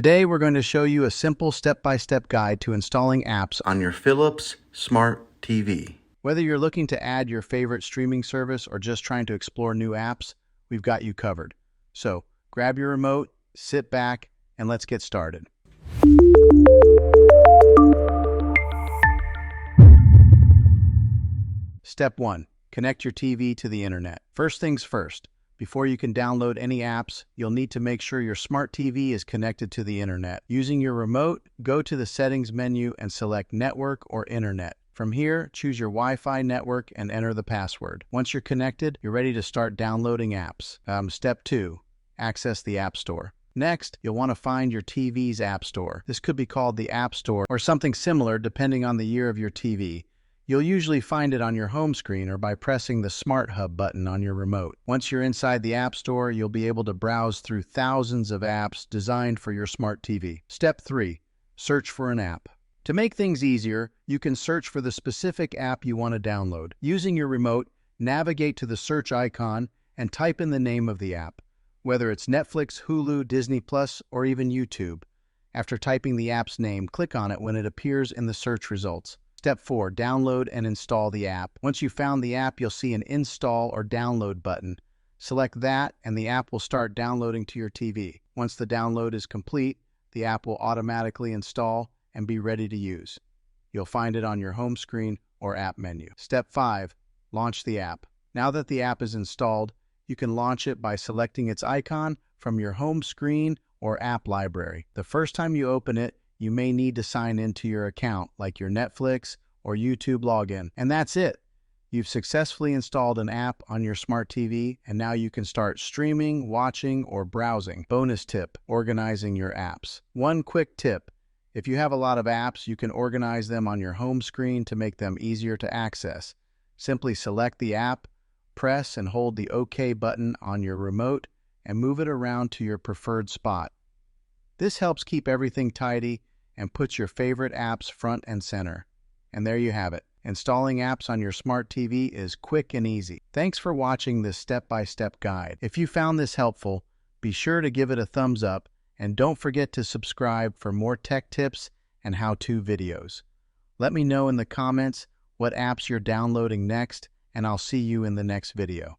Today, we're going to show you a simple step-by-step guide to installing apps on your Philips Smart TV. Whether you're looking to add your favorite streaming service or just trying to explore new apps, we've got you covered. So, grab your remote, sit back, and let's get started. Step 1. Connect your TV to the internet. First things first. Before you can download any apps, you'll need to make sure your smart TV is connected to the internet. Using your remote, go to the Settings menu and select Network or Internet. From here, choose your Wi-Fi network and enter the password. Once you're connected, you're ready to start downloading apps. Step 2. Access the App Store. Next, you'll want to find your TV's App Store. This could be called the App Store or something similar depending on the year of your TV. You'll usually find it on your home screen or by pressing the Smart Hub button on your remote. Once you're inside the App Store, you'll be able to browse through thousands of apps designed for your smart TV. Step 3. Search for an app. To make things easier, you can search for the specific app you want to download. Using your remote, navigate to the search icon and type in the name of the app, whether it's Netflix, Hulu, Disney+, or even YouTube. After typing the app's name, click on it when it appears in the search results. Step 4. Download and install the app. Once you've found the app, you'll see an Install or Download button. Select that, and the app will start downloading to your TV. Once the download is complete, the app will automatically install and be ready to use. You'll find it on your home screen or app menu. Step 5. Launch the app. Now that the app is installed, you can launch it by selecting its icon from your home screen or app library. The first time you open it, you may need to sign into your account, like your Netflix or YouTube login. And that's it. You've successfully installed an app on your smart TV, and now you can start streaming, watching, or browsing. Bonus tip: organizing your apps. One quick tip: if you have a lot of apps, you can organize them on your home screen to make them easier to access. Simply select the app, press and hold the OK button on your remote, and move it around to your preferred spot. This helps keep everything tidy and puts your favorite apps front and center. And there you have it. Installing apps on your smart TV is quick and easy. Thanks for watching this step-by-step guide. If you found this helpful, be sure to give it a thumbs up and don't forget to subscribe for more tech tips and how-to videos. Let me know in the comments what apps you're downloading next, and I'll see you in the next video.